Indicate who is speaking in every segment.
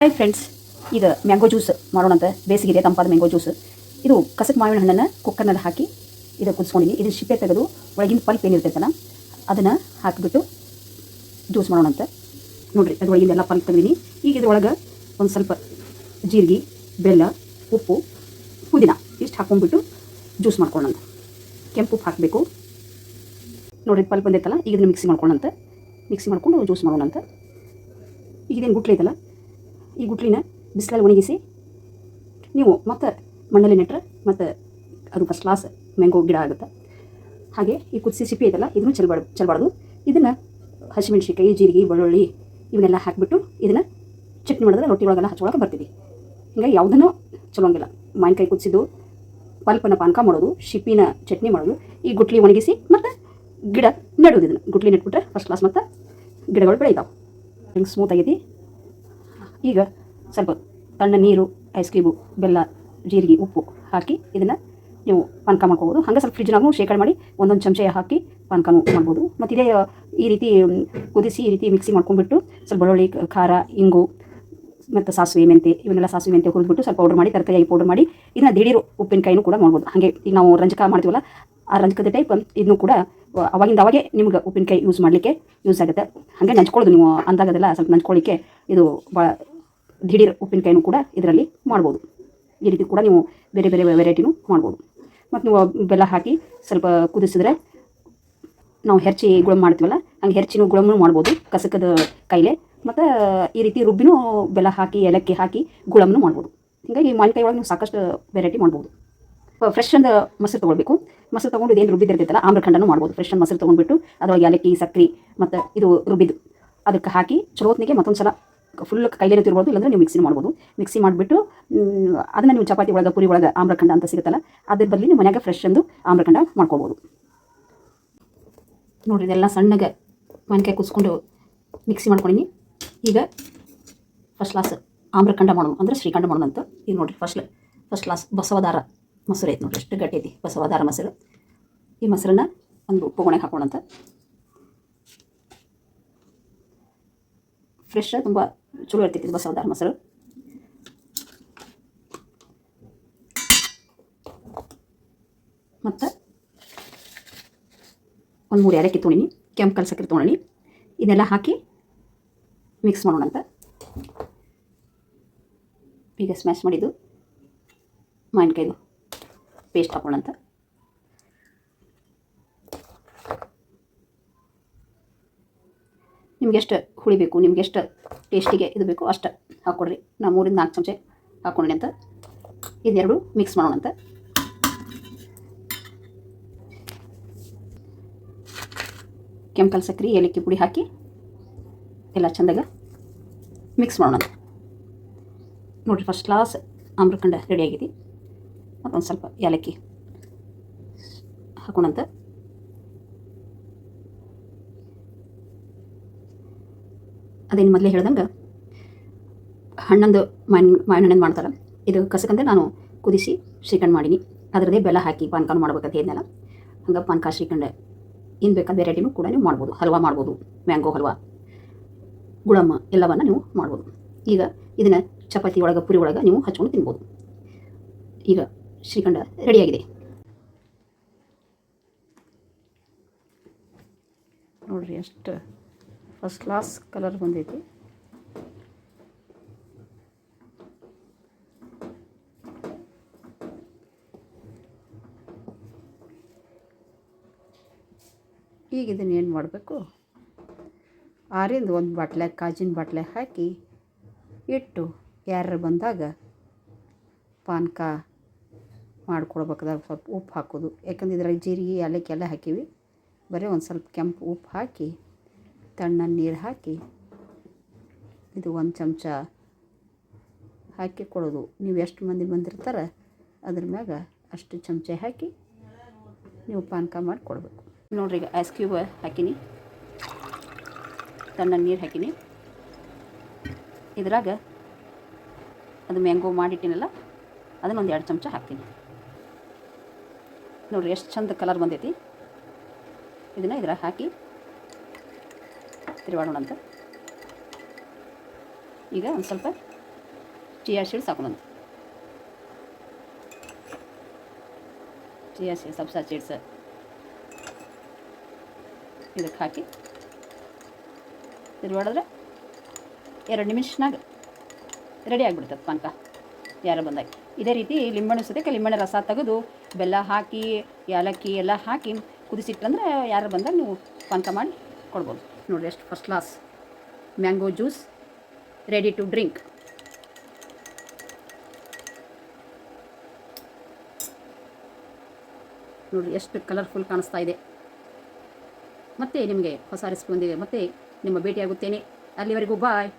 Speaker 1: Hi friends, ಈಗ mango juice ಮಾಡೋಣಂತ. ಬೇಸಿಗೆ ತಂಪಾದ ಮ್ಯಾಂಗೋ ಜ್ಯೂಸ್. ಇದು ಕಸಕ್ ಮಾವಿನ ಹಣ್ಣನ್ನು ಕುಕ್ಕರ್ನಲ್ಲಿ ಹಾಕಿ ಇದು ಕುದಿಸ್ಕೊಂಡಿನಿ. ಇದು ಸಿಪ್ಪೆ ತೆಗೆದು ಒಳಗಿನ ಪಲ್ಪ್ ಏನಿರ್ತೈತಲ್ಲ ಅದನ್ನು ಹಾಕಿಬಿಟ್ಟು ಜ್ಯೂಸ್ ಮಾಡೋಣಂತ. ನೋಡಿರಿ, ಅದು ಒಳಗಿಂದೆಲ್ಲ ಪಲ್ಪ್ ತೆಗೆದೀನಿ. ಈಗ ಇದ್ರೊಳಗೆ ಒಂದು ಸ್ವಲ್ಪ ಜೀರಿಗೆ, ಬೆಲ್ಲ, ಉಪ್ಪು, ಪುದೀನ ಇಷ್ಟು ಹಾಕ್ಕೊಂಡ್ಬಿಟ್ಟು ಜ್ಯೂಸ್ ಮಾಡ್ಕೊಳ್ಳೋಣಂತ. ಕೆಂಪು ಉಪ್ಪು ಹಾಕಬೇಕು. ನೋಡಿರಿ, ಪಲ್ಪ್ ಬಂದೈತಲ್ಲ, ಈಗ ಇದನ್ನು ಮಿಕ್ಸಿ ಮಾಡ್ಕೊಳ್ಳೋಣಂತ. ಮಿಕ್ಸಿ ಮಾಡ್ಕೊಂಡು ಜ್ಯೂಸ್ ಮಾಡೋಣಂತ. ಈಗ ಇದೇನು ಗುಟ್ಲಿ ಐತಲ್ಲ, ಈ ಗುಟ್ಲಿನ ಬಿಸಿಲಲ್ಲಿ ಒಣಗಿಸಿ ನೀವು ಮತ್ತೆ ಮಣ್ಣಲ್ಲಿ ನೆಟ್ಟರೆ ಮತ್ತು ಅದು ಫಸ್ಟ್ ಕ್ಲಾಸ್ ಮ್ಯಾಂಗೋ ಗಿಡ ಆಗುತ್ತೆ. ಹಾಗೆ ಈ ಕುದಿಸಿ ಸಿಪ್ಪೆ ಐತಲ್ಲ, ಇದನ್ನು ಚೆಲ್ಲಬಾರ್ದು. ಇದನ್ನು ಹಸಿಮೆಣ್ಸಿಕಾಯಿ, ಜೀರಿಗೆ, ಬೆಳ್ಳುಳ್ಳಿ ಇವನ್ನೆಲ್ಲ ಹಾಕಿಬಿಟ್ಟು ಇದನ್ನು ಚಟ್ನಿ ಮಾಡಿದ್ರೆ ರೊಟ್ಟಿ ಒಳಗೆಲ್ಲ ಹಚ್ಚೊಳಗೆ ಬರ್ತೀವಿ. ಹಿಂಗಾಗಿ ಯಾವುದನ್ನು ಚಲೋಂಗಿಲ್ಲ. ಮಾವಿನಕಾಯಿ ಕುದಿಸಿದ್ದು ಪಲ್ಪನ್ನು ಪಾನಕ ಮಾಡೋದು, ಸಿಪ್ಪಿನ ಚಟ್ನಿ ಮಾಡೋದು, ಈ ಗುಟ್ಲಿ ಒಣಗಿಸಿ ಮತ್ತು ಗಿಡ ನೆಡೋದು. ಇದನ್ನು ಗುಟ್ಲಿ ನೆಟ್ಬಿಟ್ರೆ ಫಸ್ಟ್ ಕ್ಲಾಸ್ ಮತ್ತು ಗಿಡಗಳು ಬೆಳೀತಾವೆ. ಹಿಂಗೆ ಸ್ಮೂತ್ ಆಗೈತಿ. ಈಗ ಸ್ವಲ್ಪ ತಣ್ಣ ನೀರು, ಐಸ್ ಕ್ಯೂಬು, ಬೆಲ್ಲ, ಜೀರಿಗೆ, ಉಪ್ಪು ಹಾಕಿ ಇದನ್ನು ನೀವು ಪಾನಕ ಮಾಡ್ಕೋಬೋದು. ಹಾಗೆ ಸ್ವಲ್ಪ ಫ್ರಿಜ್ನಾಗೂ ಶೇಖರಣೆ ಮಾಡಿ ಒಂದೊಂದು ಚಮಚ ಹಾಕಿ ಪಾನಕನೂ ಮಾಡ್ಬೋದು. ಮತ್ತು ಇದೇ ಈ ರೀತಿ ಕುದಿಸಿ ಈ ರೀತಿ ಮಿಕ್ಸಿ ಮಾಡ್ಕೊಂಡ್ಬಿಟ್ಟು ಸ್ವಲ್ಪ ಬೆಳ್ಳುಳ್ಳಿ, ಖಾರ, ಇಂಗು ಮತ್ತು ಸಾಸಿವೆ, ಮೆಂತೆ ಇವನ್ನೆಲ್ಲ ಸಾಸಿವೆ ಮೆಂತೆ ಹುರಿದ್ಬಿಟ್ಟು ಸ್ವಲ್ಪ ಪೌಡ್ರ್ ಮಾಡಿ ತರಕಾರಿಯಾಗಿ ಪೌಡ್ರ್ ಮಾಡಿ ಇದನ್ನು ದಿಢೀರು ಉಪ್ಪಿನಕಾಯಿನೂ ಕೂಡ ಮಾಡ್ಬೋದು. ಹಾಗೆ ಈಗ ನಾವು ರಂಜಕ ಮಾಡ್ತೀವಲ್ಲ, ಆ ರಂಜಕದ ಟೈಪ್ ಇದನ್ನು ಕೂಡ ಅವಾಗಿಂದ ನಿಮ್ಗೆ ಉಪ್ಪಿನಕಾಯಿ ಯೂಸ್ ಮಾಡಲಿಕ್ಕೆ ಯೂಸ್ ಆಗುತ್ತೆ. ಹಾಗೆ ನಂಚ್ಕೊಳ್ಳೋದು ನೀವು ಅಂದಾಗದೆಲ್ಲ ಸ್ವಲ್ಪ ನಂಚ್ಕೊಳ್ಳಿಕ್ಕೆ ಇದು ಭಾಳ ದಿಢೀರ್ ಉಪ್ಪಿನಕಾಯಿನೂ ಕೂಡ ಇದರಲ್ಲಿ ಮಾಡ್ಬೋದು. ಈ ರೀತಿ ಕೂಡ ನೀವು ಬೇರೆ ಬೇರೆ ವೆರೈಟಿನೂ ಮಾಡ್ಬೋದು. ಮತ್ತು ನೀವು ಬೆಲ್ಲ ಹಾಕಿ ಸ್ವಲ್ಪ ಕುದಿಸಿದ್ರೆ ನಾವು ಹೆರ್ಚಿ ಗುಳಮ್ ಮಾಡ್ತೀವಲ್ಲ, ಹಂಗೆ ಹೆರ್ಚಿನೂ ಗುಳಮೂ ಮಾಡ್ಬೋದು ಕಸಕದ ಕೈಲೇ. ಮತ್ತು ಈ ರೀತಿ ರುಬ್ಬಿನೂ ಬೆಲ್ಲ ಹಾಕಿ ಏಲಕ್ಕಿ ಹಾಕಿ ಗುಳಮ್ನೂ ಮಾಡ್ಬೋದು. ಹೀಗಾಗಿ ಮಾವಿನಕಾಯಿ ಒಳಗೆ ನೀವು ಸಾಕಷ್ಟು ವೆರೈಟಿ ಮಾಡ್ಬೋದು. ಫ್ರೆಶ್ ಅಂದ ಮೊಸರು ತೊಗೊಳ್ಬೇಕು. ಮೊಸರು ತೊಗೊಂಡು ಇದೇನು ರುಬ್ಬಿದಿರ್ತೈತಲ್ಲ, ಆಮ್ರಖಂಡನೂ ಮಾಡ್ಬೋದು. ಫ್ರೆಶ್ ಅಂದ ಮೊಸರು ತೊಗೊಂಡ್ಬಿಟ್ಟು ಅದರೊಳಗೆ ಏಲಕ್ಕಿ, ಸಕ್ಕರೆ ಮತ್ತು ಇದು ರುಬ್ಬಿದ್ದು ಅದಕ್ಕೆ ಹಾಕಿ ಚಲೋತ್ನಿಗೆ ಮತ್ತೊಂದು ಸಲ ಫುಲ್ ಕೈಲೇನೂ ತಿರ್ಬೋದು, ಇಲ್ಲಾಂದ್ರೆ ನೀವು ಮಿಕ್ಸಿನೂ ಮಾಡ್ಬೋದು. ಮಿಕ್ಸಿ ಮಾಡಿಬಿಟ್ಟು ಅದನ್ನು ನೀವು ಚಪಾತಿ ಒಳಗೆ, ಪುರಿ ಒಳಗೆ ಆಮ್ರಖಂಡ ಅಂತ ಸಿಗುತ್ತಲ್ಲ, ಅದ್ರ ಬದಲಿ ನೀವು ಮನ್ಯಾಗ ಫ್ರೆಶ್ ಅಂದು ಆಮ್ರಖಂಡ ಮಾಡ್ಕೊಳ್ಬೋದು. ನೋಡಿರಿ, ಇದೆಲ್ಲ ಸಣ್ಣಗೆ ಮಾವಿನಕಾಯಿ ಕುದಿಸ್ಕೊಂಡು ಮಿಕ್ಸಿ ಮಾಡ್ಕೊಂಡಿನಿ. ಈಗ ಫಸ್ಟ್ ಕ್ಲಾಸ್ ಆಮ್ರಖಂಡ ಮಾಡೋಣ, ಅಂದರೆ ಶ್ರೀಖಂಡ ಮಾಡೋಣ ಅಂತ. ಈಗ ನೋಡಿರಿ, ಫಸ್ಟ್ ಕ್ಲಾಸ್ ಬಸವದಾರ ಮೊಸರು ಐತೆ ನೋಡಿರಿ, ಎಷ್ಟು ಗಟ್ಟಿ ಐತಿ ಬಸವದಾರ ಮೊಸರು. ಈ ಮೊಸರನ್ನ ಒಂದು ಪೊಗಣೆಗೆ ಹಾಕೋಣಂತ. ಫ್ರೆಶ್ ತುಂಬ ಚಲೋ ಇರ್ತೈತಿ ಇದು ಬಸವದಾರ ಮೊಸರು. ಮತ್ತು ಒಂದು 3 ಏಲಕ್ಕಿ ತೊಗೊಂಡಿನಿ, ಕೆಂಪು ಸಕ್ಕರೆ ತೊಗೊಂಡಿನಿ. ಇದೆಲ್ಲ ಹಾಕಿ ಮಿಕ್ಸ್ ಮಾಡೋಣಂತ. ಈಗ ಸ್ಮ್ಯಾಶ್ ಮಾಡಿದ್ದು ಮಾವಿನಕಾಯಿದು ಪೇಸ್ಟ್ ಹಾಕೋಣಂತ. ನಿಮ್ಗೆ ಎಷ್ಟು ಹುಳಿ ಬೇಕು, ನಿಮ್ಗೆ ಎಷ್ಟು ಟೇಸ್ಟಿಗೆ ಇದು ಬೇಕು ಅಷ್ಟು ಹಾಕ್ಕೊಡ್ರಿ. ನಾನು 3 ರಿಂದ 4 ಚಮಚ ಹಾಕ್ಕೊಂಡಿ ಅಂತ. ಇದೆರಡು ಮಿಕ್ಸ್ ಮಾಡೋಣಂತ. ಕೆಂಪು ಸಕ್ಕರೆ, ಏಲಕ್ಕಿ ಪುಡಿ ಹಾಕಿ ಎಲ್ಲ ಚೆಂದಾಗ ಮಿಕ್ಸ್ ಮಾಡೋಣಂತ. ನೋಡಿರಿ, ಫಸ್ಟ್ ಕ್ಲಾಸ್ ಆಮ್ರಖಂಡ ರೆಡಿ ಆಗೈತಿ. ಮತ್ತೊಂದು ಸ್ವಲ್ಪ ಏಲಕ್ಕಿ ಹಾಕೋಣಂತ. ಅದೇನು ಮೊದಲೇ ಹೇಳ್ದಂಗೆ ಹಣ್ಣಂದು ಮಾವಿನ ಹಣ್ಣಿಂದು ಮಾಡ್ತಾರೆ. ಇದು ಕಸಕಂದ್ರೆ ನಾನು ಕುದಿಸಿ ಶ್ರೀಖಂಡ ಮಾಡೀನಿ. ಅದರದೇ ಬೆಲ್ಲ ಹಾಕಿ ಪಾನಕನೂ ಮಾಡ್ಬೇಕಂತ ಹೇಳಿದ್ನಲ್ಲ, ಹಂಗೆ ಪಾನಕ ಶ್ರೀಖಂಡ ಏನು ಬೇಕಾದ ವೆರೈಟಿನೂ ಕೂಡ ನೀವು ಮಾಡ್ಬೋದು. ಹಲ್ವಾ ಮಾಡ್ಬೋದು, ಮ್ಯಾಂಗೋ ಹಲ್ವಾ, ಗುಳಮ್ಮ ಎಲ್ಲವನ್ನು ನೀವು ಮಾಡ್ಬೋದು. ಈಗ ಇದನ್ನು ಚಪಾತಿ ಒಳಗೆ, ಪುರಿ ಒಳಗೆ ನೀವು ಹಚ್ಕೊಂಡು ತಿನ್ಬೋದು. ಈಗ ಶ್ರೀಖಂಡ ರೆಡಿಯಾಗಿದೆ. ನೋಡಿರಿ, ಎಷ್ಟು ಫಸ್ಟ್ ಕ್ಲಾಸ್ ಕಲರ್ ಬಂದೈತಿ. ಈಗ ಇದನ್ನು ಏನು ಮಾಡಬೇಕು, ಆರಿಂದ ಒಂದು ಬಾಟ್ಲೆ ಕಾಜಿನ ಬಾಟ್ಲೆ ಹಾಕಿ ಇಟ್ಟು ಯಾರು ಬಂದಾಗ ಪಾನಕ ಮಾಡ್ಕೊಡ್ಬೇಕಾದಾಗ ಸ್ವಲ್ಪ ಉಪ್ಪು ಹಾಕೋದು. ಯಾಕಂದ್ರೆ ಇದ್ರಾಗ ಜೀರಿಗೆ, ಏಲಕ್ಕಿ ಎಲ್ಲ ಹಾಕೀವಿ. ಬರೀ ಒಂದು ಸ್ವಲ್ಪ ಕೆಂಪು ಉಪ್ಪು ಹಾಕಿ ತಣ್ಣ ನೀರು ಹಾಕಿ ಇದು 1 ಚಮಚ ಹಾಕಿ ಕೊಡೋದು. ನೀವು ಎಷ್ಟು ಮಂದಿ ಬಂದಿರ್ತಾರೆ ಅದ್ರ ಮ್ಯಾಗ ಅಷ್ಟು ಚಮಚ ಹಾಕಿ ನೀವು ಪಾನಕ ಮಾಡಿ ಕೊಡಬೇಕು. ನೋಡ್ರಿ, ಈಗ ಐಸ್ ಕ್ಯೂಬ್ ಹಾಕಿನಿ, ತಣ್ಣ ನೀರು ಹಾಕಿನಿ. ಇದ್ರಾಗ ಅದು ಮ್ಯಾಂಗೋ ಮಾಡಿಟ್ಟಿನಲ್ಲ, ಅದನ್ನೊಂದು 2 ಚಮಚ ಹಾಕ್ತೀನಿ. ನೋಡಿರಿ, ಎಷ್ಟು ಚಂದ ಕಲರ್ ಬಂದೈತಿ. ಇದನ್ನು ಇದ್ರಾಗ ಹಾಕಿ ತಿರುವಾಡೋಣ ಅಂತ. ಈಗ ಒಂದು ಸ್ವಲ್ಪ ಚಿಯಾ ಸೀಡ್ಸ್ ಹಾಕೋಣ. ಚಿಯಾ ಸೀಡ್ಸ್, ಸಬ್ಸಾ ಸೀಡ್ಸ್ ಇದಕ್ಕೆ ಹಾಕಿ ತಿರುವಾಡಿದ್ರೆ 2 ನಿಮಿಷನಾಗ ರೆಡಿ ಆಗಿಬಿಡ್ತದೆ ಪಾನಕ ಯಾರ ಬಂದಾಗ. ಇದೇ ರೀತಿ ಲಿಂಬೆಹಣ್ಣು ಸದ್ಯಕ್ಕೆ ಲಿಂಬೆಹಣ್ಣು ರಸ ತೆಗೆದು ಬೆಲ್ಲ ಹಾಕಿ ಏಲಕ್ಕಿ ಎಲ್ಲ ಹಾಕಿ ಕುದಿಸಿಟ್ರಂದ್ರೆ ಯಾರು ಬಂದಾಗ ನೀವು ಪಾನಕ ಮಾಡಿ ಕೊಡ್ಬೋದು. ನೋಡಿರಿ ಎಷ್ಟು first class mango juice ready to drink. ನೋಡಿರಿ ಎಷ್ಟು ಕಲರ್ಫುಲ್ ಕಾಣಿಸ್ತಾ ಇದೆ. ಮತ್ತೆ ನಿಮಗೆ ಹೊಸ ರೆಸಿಪಿ ಹೊಂದಿದೆ ಮತ್ತೆ ನಿಮ್ಮ ಭೇಟಿಯಾಗುತ್ತೇನೆ. ಅಲ್ಲಿವರೆಗೂ ಬಾಯ್.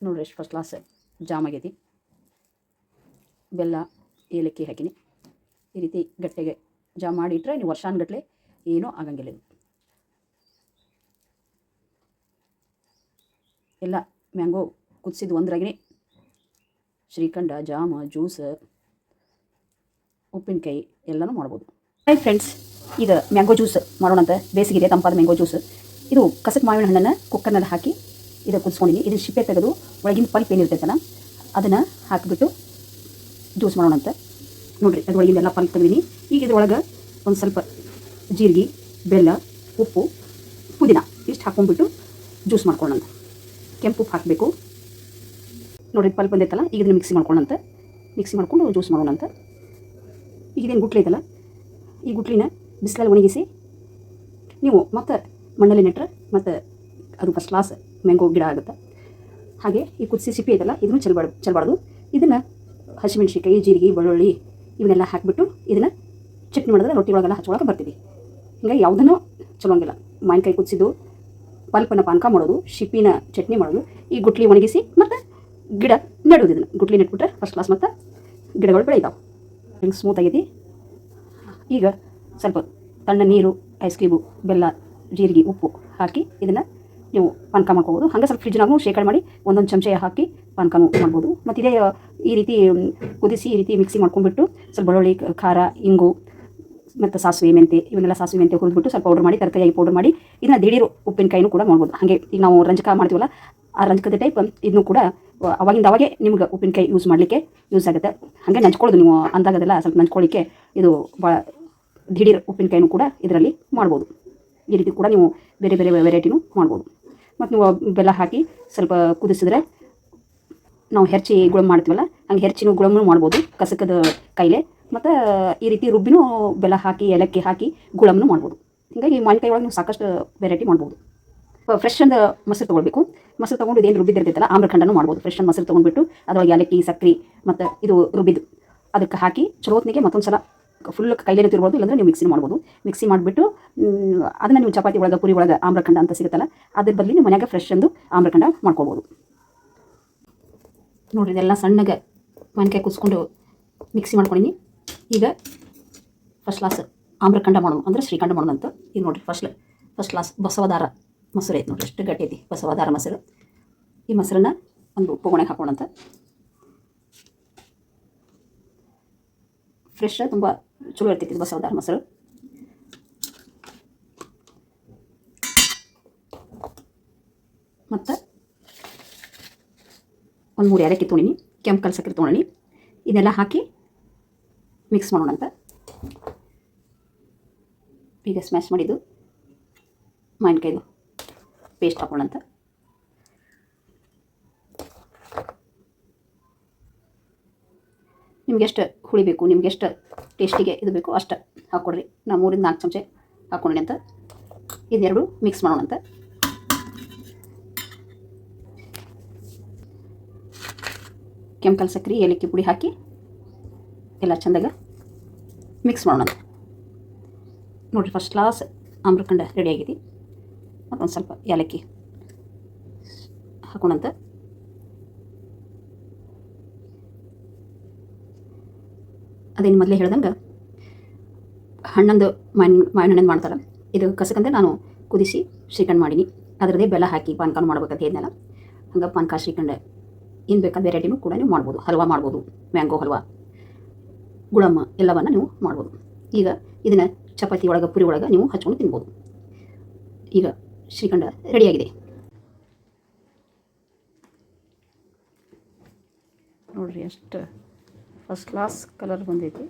Speaker 1: ನೋಡಿರಿ ಎಷ್ಟು ಫಸ್ಟ್ ಕ್ಲಾಸ್ ಜಾಮ್ ಆಗೈತಿ. ಬೆಲ್ಲ ಏಲಕ್ಕಿ ಹಾಕಿನಿ. ಈ ರೀತಿ ಗಟ್ಟೆಗೆ ಜಾಮ್ ಮಾಡಿಟ್ರೆ ನೀವು ವರ್ಷಾನುಗಟ್ಟಲೆ ಏನೂ ಆಗಂಗಿಲ್ಲ. ಇದು ಎಲ್ಲ ಮ್ಯಾಂಗೋ ಕುದಿಸಿದ್ದು ಒಂದ್ರಾಗಿನೇ ಶ್ರೀಖಂಡ, ಜಾಮ, ಜ್ಯೂಸ್, ಉಪ್ಪಿನಕಾಯಿ ಎಲ್ಲನೂ ಮಾಡ್ಬೋದು. ಹಾಯ್ ಫ್ರೆಂಡ್ಸ್, ಈಗ ಮ್ಯಾಂಗೋ ಜ್ಯೂಸ್ ಮಾಡೋಣಂತ. ಬೇಸಿಗೆ ತಂಪಾದ ಮ್ಯಾಂಗೋ ಜ್ಯೂಸ್. ಇದು ಕಸಕ್ ಮಾವಿನ ಹಣ್ಣನ್ನು ಕುಕ್ಕರ್ನಲ್ಲಿ ಹಾಕಿ ಇದು ಕುದಿಸ್ಕೊಂಡಿನಿ. ಇದನ್ನು ಸಿಪ್ಪೆ ತೆಗೆದು ಒಳಗಿನ ಪಲ್ಪ್ ಏನಿರ್ತೈತಲ್ಲ ಅದನ್ನು ಹಾಕಿಬಿಟ್ಟು ಜ್ಯೂಸ್ ಮಾಡೋಣಂತ. ನೋಡಿರಿ ಅದ್ರೊಳಗಿಂದ ಎಲ್ಲ ಪಲ್ಪ್ ತೆಗೆದೀನಿ. ಈಗ ಇದ್ರೊಳಗೆ ಒಂದು ಸ್ವಲ್ಪ ಜೀರಿಗೆ, ಬೆಲ್ಲ, ಉಪ್ಪು, ಪುದೀನ ಇಷ್ಟು ಹಾಕ್ಕೊಂಡ್ಬಿಟ್ಟು ಜ್ಯೂಸ್ ಮಾಡ್ಕೊಳ್ಳೋಣ. ಕೆಂಪು ಉಪ್ಪು ಹಾಕಬೇಕು. ನೋಡಿರಿ ಪಲ್ಪ್ ಬಂದೈತಲ್ಲ, ಈಗ ಇದನ್ನು ಮಿಕ್ಸಿ ಮಾಡ್ಕೊಳ್ಳೋಂತ. ಮಿಕ್ಸಿ ಮಾಡ್ಕೊಂಡು ಜ್ಯೂಸ್ ಮಾಡೋಣಂತ. ಈಗ ಇದೇನು ಗುಟ್ಲಿ ಐತಲ್ಲ, ಈ ಗುಟ್ಲಿನ ಬಿಸಿಲಲ್ಲಿ ಒಣಗಿಸಿ ನೀವು ಮತ್ತು ಮಣ್ಣಲ್ಲಿ ನೆಟ್ಟರೆ ಮತ್ತು ಅದು ಫಸ್ಟ್ ಕ್ಲಾಸ್ ಮ್ಯಾಂಗೋ ಗಿಡ ಆಗುತ್ತೆ. ಹಾಗೆ ಈ ಕುದಿಸಿ ಸಿಪ್ಪೆ ಐತಲ್ಲ ಇದನ್ನು ಚೆಲ್ಲಬಾರ್ದು. ಇದನ್ನು ಹಸಿಮೆಣ್ಸಿಕಾಯಿ, ಜೀರಿಗೆ, ಬೆಳ್ಳುಳ್ಳಿ ಇವನ್ನೆಲ್ಲ ಹಾಕಿಬಿಟ್ಟು ಇದನ್ನು ಚಟ್ನಿ ಮಾಡಿದ್ರೆ ರೊಟ್ಟಿ ಒಳಗೆಲ್ಲ ಹಚ್ಕೊಳಕ್ಕೆ ಬರ್ತೀವಿ. ಹಿಂಗಾಗಿ ಯಾವುದನ್ನೂ ಚಲೋಂಗಿಲ್ಲ. ಮಾವಿನಕಾಯಿ ಕುದಿಸಿದ್ದು ಪಲ್ಪನ್ನು ಪಾನಕ ಮಾಡೋದು, ಶಿಪ್ಪಿನ ಚಟ್ನಿ ಮಾಡೋದು, ಈ ಗುಟ್ಲಿ ಒಣಗಿಸಿ ಮತ್ತು ಗಿಡ ನೆಡೋದು. ಇದನ್ನು ಗುಟ್ಲಿ ನೆಟ್ಬಿಟ್ರೆ ಫಸ್ಟ್ ಕ್ಲಾಸ್ ಮತ್ತು ಗಿಡಗಳು ಬೆಳೀತಾವೆ. ಹಿಂಗೆ ಸ್ಮೂತ್ ಆಗೈತಿ. ಈಗ ಸ್ವಲ್ಪ ತಣ್ಣ ನೀರು, ಐಸ್ ಕ್ಯೂಬು, ಬೆಲ್ಲ, ಜೀರಿಗೆ, ಉಪ್ಪು ಹಾಕಿ ಇದನ್ನು ನೀವು ಪಾನಕ ಮಾಡ್ಕೋಬೋದು. ಹಾಗೆ ಸ್ವಲ್ಪ ಫ್ರಿಜ್ನಾಗೂ ಶೇಖರಣೆ ಮಾಡಿ ಒಂದೊಂದು ಚಮಚ ಹಾಕಿ ಪಾನಕನೂ ಮಾಡ್ಬೋದು. ಮತ್ತು ಇದೇ ಈ ರೀತಿ ಕುದಿಸಿ ಈ ರೀತಿ ಮಿಕ್ಸಿ ಮಾಡ್ಕೊಂಡ್ಬಿಟ್ಟು ಸ್ವಲ್ಪ ಬೆಳ್ಳುಳ್ಳಿ, ಖಾರ, ಇಂಗು ಮತ್ತು ಸಾಸಿವೆ, ಮೆಂತೆ ಇವನ್ನೆಲ್ಲ ಸಾಸಿವೆ ಮೆಂತೆ ಹುರಿದ್ಬಿಟ್ಟು ಸ್ವಲ್ಪ ಪೌಡ್ರ್ ಮಾಡಿ ತರಕಾರಿಯಾಗಿ ಪೌಡ್ರ್ ಮಾಡಿ ಇದನ್ನು ದಿಢೀರು ಉಪ್ಪಿನಕಾಯಿನೂ ಕೂಡ ಮಾಡ್ಬೋದು. ಹಾಗೆ ಈಗ ನಾವು ರಂಜಕ ಮಾಡ್ತೀವಲ್ಲ ಆ ರಂಜಕದ ಟೈಪ್ ಇದನ್ನು ಕೂಡ ಅವಾಗಿಂದ ಅವಾಗೆ ನಿಮ್ಗೆ ಉಪ್ಪಿನಕಾಯಿ ಯೂಸ್ ಮಾಡಲಿಕ್ಕೆ ಯೂಸ್ ಆಗುತ್ತೆ. ಹಾಗೆ ನಂಚ್ಕೊಳ್ಳೋದು ನೀವು ಅಂದಾಗದೆಲ್ಲ ಸ್ವಲ್ಪ ನಂಚ್ಕೊಳ್ಳಿಕ್ಕೆ ಇದು ಭಾಳ ದಿಢೀರ್ ಉಪ್ಪಿನಕಾಯಿನೂ ಕೂಡ ಇದರಲ್ಲಿ ಮಾಡ್ಬೋದು. ಈ ರೀತಿ ಕೂಡ ನೀವು ಬೇರೆ ಬೇರೆ ವೆರೈಟಿನೂ ಮಾಡ್ಬೋದು. ಮತ್ತು ನೀವು ಬೆಲ್ಲ ಹಾಕಿ ಸ್ವಲ್ಪ ಕುದಿಸಿದ್ರೆ ನಾವು ಹೆರ್ಚಿ ಗುಳಮ್ ಮಾಡ್ತೀವಲ್ಲ ಹಂಗೆ ಹೆರ್ಚಿನೂ ಗುಳಮೂ ಮಾಡ್ಬೋದು ಕಸಕದ ಕೈಲೆ. ಮತ್ತು ಈ ರೀತಿ ರುಬ್ಬಿನೂ ಬೆಲ್ಲ ಹಾಕಿ ಏಲಕ್ಕಿ ಹಾಕಿ ಗುಳಮ್ನೂ ಮಾಡ್ಬೋದು. ಹೀಗಾಗಿ ಮಾವಿನಕಾಯಿ ಒಳಗೆ ನೀವು ಸಾಕಷ್ಟು ವೆರೈಟಿ ಮಾಡ್ಬೋದು. ಫ್ರೆಶ್ ಅಂದ ಮೊಸರು ತೊಗೊಳ್ಬೇಕು. ಮೊಸರು ತೊಗೊಂಡು ಇದೇನು ರುಬ್ಬಿದ್ದಿರ್ತೈತಲ್ಲ ಆಮ್ರಖಂಡನೂ ಮಾಡ್ಬೋದು. ಫ್ರೆಶ್ ಅಂದ ಮೊಸರು ತೊಗೊಂಡ್ಬಿಟ್ಟು ಅದರೊಳಗೆ ಏಲಕ್ಕಿ, ಸಕ್ಕರೆ ಮತ್ತು ಇದು ರುಬ್ಬಿದ್ದು ಅದಕ್ಕೆ ಹಾಕಿ ಚಲೋತ್ನಿಗೆ ಮತ್ತೊಂದು ಸಲ ಫುಲ್ ಕೈಲೇನೆ ತಿರ್ಬೋದು. ಇಲ್ಲಾಂದರೆ ನೀವು ಮಿಕ್ಸಿ ಮಾಡ್ಬೋದು. ಮಿಕ್ಸಿ ಮಾಡಿಬಿಟ್ಟು ಅದನ್ನು ನೀವು ಚಪಾತಿ ಒಳಗೆ, ಪುರಿ ಒಳಗೆ ಆಮ್ರಖಂಡ ಅಂತ ಸಿಗುತ್ತಲ್ಲ ಅದ್ರ ಬದಲಿ ನೀವು ಮನ್ಯಾಗ ಫ್ರೆಶ್ ಅಂದು ಆಮ್ರಖಂಡ ಮಾಡ್ಕೊಬೋದು. ನೋಡಿರಿ ಇದೆಲ್ಲ ಸಣ್ಣಗೆ ಮಾವಿನಕಾಯಿ ಕುದಿಸ್ಕೊಂಡು ಮಿಕ್ಸಿ ಮಾಡ್ಕೊಂಡಿನಿ. ಈಗ ಫಸ್ಟ್ ಕ್ಲಾಸ್ ಆಮ್ರಖಂಡ ಮಾಡೋಣ ಅಂದರೆ ಶ್ರೀಖಂಡ ಮಾಡೋಣ ಅಂತ. ಈಗ ನೋಡಿರಿ ಫಸ್ಟ್ ಕ್ಲಾಸ್ ಬಸವದಾರ ಮೊಸರು ಐತೆ ನೋಡಿರಿ, ಎಷ್ಟು ಗಟ್ಟಿ ಐತಿ ಬಸವದಾರ ಮೊಸರು. ಈ ಮೊಸರನ್ನ ಒಂದು ಪೊಗಣೆಗೆ ಹಾಕೋಣಂತ. ಫ್ರೆಶ್ ತುಂಬ ಚಲೋ ಇರ್ತೈತಿ ಬಸವದಾರ ಮೊಸರು. ಮತ್ತು ಒಂದು 3 ಏಲಕ್ಕಿ ತೊಗೊಂಡಿನಿ, ಕೆಂಪು ಕಲ್ ಸಕ್ಕರೆ ತೊಗೊಂಡಿನಿ. ಇದನ್ನೆಲ್ಲ ಹಾಕಿ ಮಿಕ್ಸ್ ಮಾಡೋಣಂತ. ಈಗ ಸ್ಮ್ಯಾಶ್ ಮಾಡಿದ್ದು ಮಾವಿನಕಾಯಿದು ಪೇಸ್ಟ್ ಹಾಕೋಣಂತ. ನಿಮ್ಗೆ ಎಷ್ಟು ಹುಳಿ ಬೇಕು, ನಿಮ್ಗೆ ಎಷ್ಟು ಟೇಸ್ಟಿಗೆ ಇದು ಬೇಕು ಅಷ್ಟು ಹಾಕ್ಕೊಡ್ರಿ. ನಾನು 3-4 ಚಮಚ ಹಾಕ್ಕೊಂಡಿ ಅಂತ. ಇದೆರಡು ಮಿಕ್ಸ್ ಮಾಡೋಣಂತ. ಕೆಂಪು ಸಕ್ಕರೆ, ಏಲಕ್ಕಿ ಪುಡಿ ಹಾಕಿ ಎಲ್ಲ ಚೆಂದಾಗ ಮಿಕ್ಸ್ ಮಾಡೋಣ. ನೋಡಿರಿ ಫಸ್ಟ್ ಕ್ಲಾಸ್ ಆಮ್ರಖಂಡ ರೆಡಿ ಆಗೈತಿ. ಮತ್ತೊಂದು ಸ್ವಲ್ಪ ಏಲಕ್ಕಿ ಹಾಕೋಣಂತ. ಅದೇನು ಮೊದಲೇ ಹೇಳ್ದಂಗೆ ಹಣ್ಣಂದು ಮಾವಿನ ಹಣ್ಣನ್ನು ಮಾಡ್ತಾರೆ. ಇದು ಕಸಕಂದ್ರೆ ನಾನು ಕುದಿಸಿ ಶ್ರೀಖಂಡ ಮಾಡೀನಿ. ಅದರದೇ ಬೆಲ್ಲ ಹಾಕಿ ಪಾನಕ ಮಾಡ್ಬೇಕಂತ ಹೇಳಿದ್ನಲ್ಲ, ಹಂಗೆ ಪಾನಕ ಶ್ರೀಖಂಡ ಏನು ಬೇಕಾದ ವೆರೈಟಿನೂ ಕೂಡ ನೀವು ಮಾಡ್ಬೋದು. ಹಲ್ವಾ ಮಾಡ್ಬೋದು, ಮ್ಯಾಂಗೋ ಹಲ್ವಾ, ಗುಳಮ್ಮ ಎಲ್ಲವನ್ನು ನೀವು ಮಾಡ್ಬೋದು. ಈಗ ಇದನ್ನು ಚಪಾತಿ ಒಳಗೆ ಪುರಿ ಒಳಗೆ ನೀವು ಹಚ್ಕೊಂಡು ತಿನ್ಬೋದು. ಈಗ ಶ್ರೀಖಂಡ ರೆಡಿಯಾಗಿದೆ ನೋಡಿರಿ, ಎಷ್ಟು ಫಸ್ಟ್ ಕ್ಲಾಸ್ ಕಲರ್ ಬಂದೈತಿ.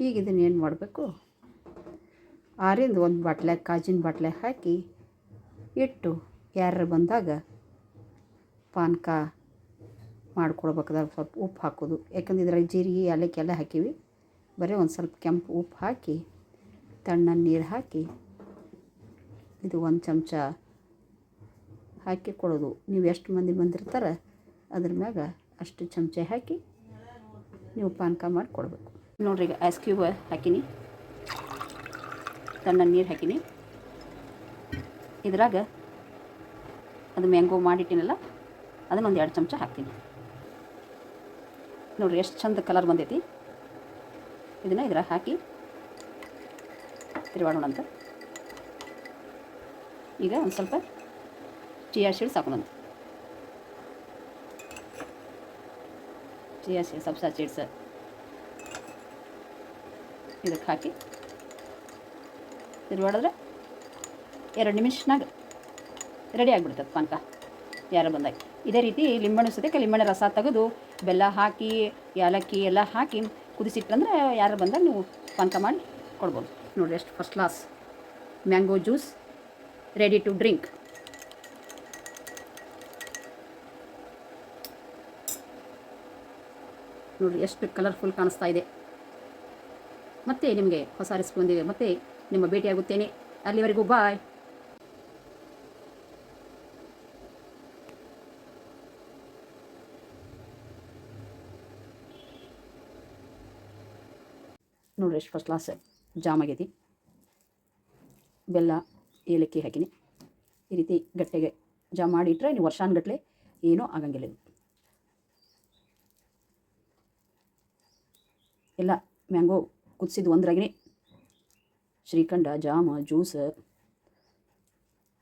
Speaker 1: ಈಗ ಇದನ್ನು ಏನು ಮಾಡಬೇಕು, ಆರಿಂದ ಒಂದು ಬಾಟ್ಲೆ ಕಾಜಿನ ಬಾಟ್ಲೆ ಹಾಕಿ ಇಟ್ಟು ಯಾರು ಬಂದಾಗ ಪಾನಕ ಮಾಡ್ಕೊಡ್ಬೇಕಾದಾಗ ಸ್ವಲ್ಪ ಉಪ್ಪು ಹಾಕೋದು. ಯಾಕಂದ್ರೆ ಇದ್ರಾಗ ಜೀರಿಗೆ ಏಲಕ್ಕಿ ಎಲ್ಲ ಹಾಕೀವಿ. ಬರೀ ಒಂದು ಸ್ವಲ್ಪ ಕೆಂಪು ಉಪ್ಪು ಹಾಕಿ ತಣ್ಣನೆ ನೀರು ಹಾಕಿ ಇದು ಒಂದು ಚಮಚ ಹಾಕಿ ಕೊಡೋದು. ನೀವು ಎಷ್ಟು ಮಂದಿ ಬಂದಿರ್ತಾರೆ ಅದ್ರ ಮ್ಯಾಗ ಅಷ್ಟು ಚಮಚ ಹಾಕಿ ನೀವು ಪಾನಕ ಮಾಡಿ ಕೊಡಬೇಕು. ನೋಡಿರಿ, ಈಗ ಐಸ್ ಕ್ಯೂಬ್ ಹಾಕೀನಿ, ತಣ್ಣನೆ ನೀರು ಹಾಕೀನಿ. ಇದ್ರಾಗ ಅದು ಮ್ಯಾಂಗೋ ಮಾಡಿಟ್ಟಿನಲ್ಲ ಅದನ್ನು ಒಂದು 2 ಚಮಚ ಹಾಕ್ತೀನಿ. ನೋಡಿರಿ ಎಷ್ಟು ಚಂದ ಕಲರ್ ಬಂದೈತಿ. ಇದನ್ನು ಇದ್ರಾಗ ಹಾಕಿ ತಿರುವಾಡೋಣ ಅಂತ. ಈಗ ಒಂದು ಸ್ವಲ್ಪ ಚಿಯಾ ಸೀಡ್ಸ್ ಹಾಕೋಣಂತ. ಚಿಯಾ ಸೀಡ್ಸ್, ಸಬ್ಸಾ ಸೀಡ್ಸ್ ಇದಕ್ಕೆ ಹಾಕಿ ತಿರುವಾಡಿದ್ರೆ 2 ನಿಮಿಷನಾಗ ರೆಡಿ ಆಗಿಬಿಡ್ತದೆ ಪಾನಕ ಯಾರು ಬಂದಾಗ. ಇದೇ ರೀತಿ ಲಿಂಬೆಹಣ್ಣು ಸದ್ಯಕ್ಕೆ ಲಿಂಬೆಹಣ್ಣು ರಸ ತೆಗೆದು ಬೆಲ್ಲ ಹಾಕಿ ಏಲಕ್ಕಿ ಎಲ್ಲ ಹಾಕಿ ಕುದಿಸಿಟ್ರಂದ್ರೆ ಯಾರು ಬಂದಾಗ ನೀವು ಪಾನಕ ಮಾಡಿ ಕೊಡ್ಬೋದು. ನೋಡಿರಿ ಎಷ್ಟು first class mango juice ready to drink. ನೋಡಿರಿ ಎಷ್ಟು ಕಲರ್ಫುಲ್ ಕಾಣಿಸ್ತಾ ಇದೆ. ಮತ್ತೆ ನಿಮಗೆ ಹೊಸ ರೆಸಿಪಿ ಒಂದಿಗೆ ಮತ್ತೆ ನಿಮ್ಮ ಭೇಟಿಯಾಗುತ್ತೇನೆ. ಅಲ್ಲಿವರೆಗೂ ಬಾಯ್. ನೋಡಿರಿ ಎಷ್ಟು ಫಸ್ಟ್ ಕ್ಲಾಸ್ ಜಾಮ್ ಆಗೈತಿ. ಬೆಲ್ಲ ಏಲಕ್ಕಿ ಹಾಕಿನಿ. ಈ ರೀತಿ ಗಟ್ಟೆಗೆ ಜಾಮ್ ಮಾಡಿಟ್ರೆ ನೀವು ವರ್ಷಾನುಗಟ್ಟಲೆ ಏನೂ ಆಗಂಗಿಲ್ಲ. ಇದು ಎಲ್ಲ ಮ್ಯಾಂಗೋ ಕುದಿಸಿದ್ದು ಒಂದ್ರಾಗಿನೇ ಶ್ರೀಖಂಡ, ಜಾಮ, ಜ್ಯೂಸ್,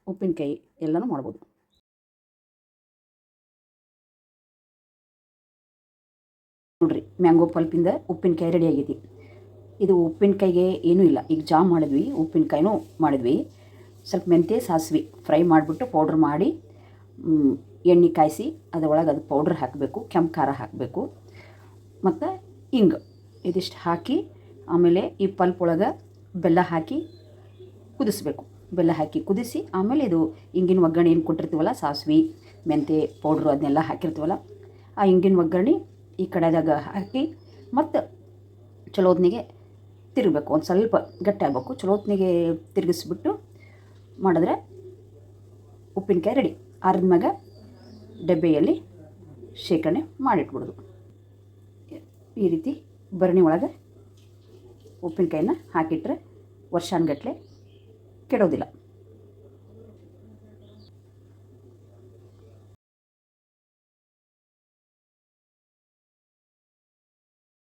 Speaker 1: ಉಪ್ಪಿನಕಾಯಿ ಎಲ್ಲನೂ ಮಾಡ್ಬೋದು. ನೋಡಿರಿ ಮ್ಯಾಂಗೋ ಪಲ್ಪಿಂದ ಉಪ್ಪಿನಕಾಯಿ ರೆಡಿ ಆಗೈತಿ. ಇದು ಉಪ್ಪಿನಕಾಯಿಗೆ ಏನೂ ಇಲ್ಲ. ಈಗ ಜಾಮ್ ಮಾಡಿದ್ವಿ, ಉಪ್ಪಿನಕಾಯಿನೂ ಮಾಡಿದ್ವಿ. ಸ್ವಲ್ಪ ಮೆಂತ್ಯ ಸಾಸಿವೆ ಫ್ರೈ ಮಾಡಿಬಿಟ್ಟು ಪೌಡ್ರ್ ಮಾಡಿ ಎಣ್ಣೆ ಕಾಯಿಸಿ ಅದರೊಳಗೆ ಅದು ಪೌಡ್ರ್ ಹಾಕಬೇಕು. ಕೆಂಪು ಖಾರ ಹಾಕಬೇಕು ಮತ್ತು ಹಿಂಗೆ ಇದಿಷ್ಟು ಹಾಕಿ ಆಮೇಲೆ ಈ ಪಲ್ಪ್ ಒಳಗೆ ಬೆಲ್ಲ ಹಾಕಿ ಕುದಿಸ್ಬೇಕು. ಬೆಲ್ಲ ಹಾಕಿ ಕುದಿಸಿ ಆಮೇಲೆ ಇದು ಹಿಂಗಿನ ಒಗ್ಗರಣೆ ಏನು ಕೊಟ್ಟಿರ್ತೀವಲ್ಲ, ಸಾಸಿವೆ ಮೆಂತ್ಯ ಪೌಡ್ರು ಅದನ್ನೆಲ್ಲ ಹಾಕಿರ್ತೀವಲ್ಲ, ಆ ಹಿಂಗಿನ ಒಗ್ಗರಣೆ ಈ ಕಡೆದಾಗ ಹಾಕಿ ಮತ್ತು ಚಲೋತ್ನಿಗೆ ತಿರುಗಬೇಕು. ಒಂದು ಸ್ವಲ್ಪ ಗಟ್ಟಿ ಆಗಬೇಕು. ಚಲೋತ್ನಿಗೆ ತಿರುಗಿಸ್ಬಿಟ್ಟು ಮಾಡಿದ್ರೆ ಉಪ್ಪಿನಕಾಯಿ ರೆಡಿ. ಆರಿದ್ಮ್ಯಾಗ ಡಬ್ಬೆಯಲ್ಲಿ ಶೇಖರಣೆ ಮಾಡಿಟ್ಬಿಡೋದು. ಈ ರೀತಿ ಭರಣಿ ಒಳಗೆ ಉಪ್ಪಿನಕಾಯಿನ ಹಾಕಿಟ್ರೆ ವರ್ಷಾನುಗಟ್ಟಲೆ ಕೆಡೋದಿಲ್ಲ.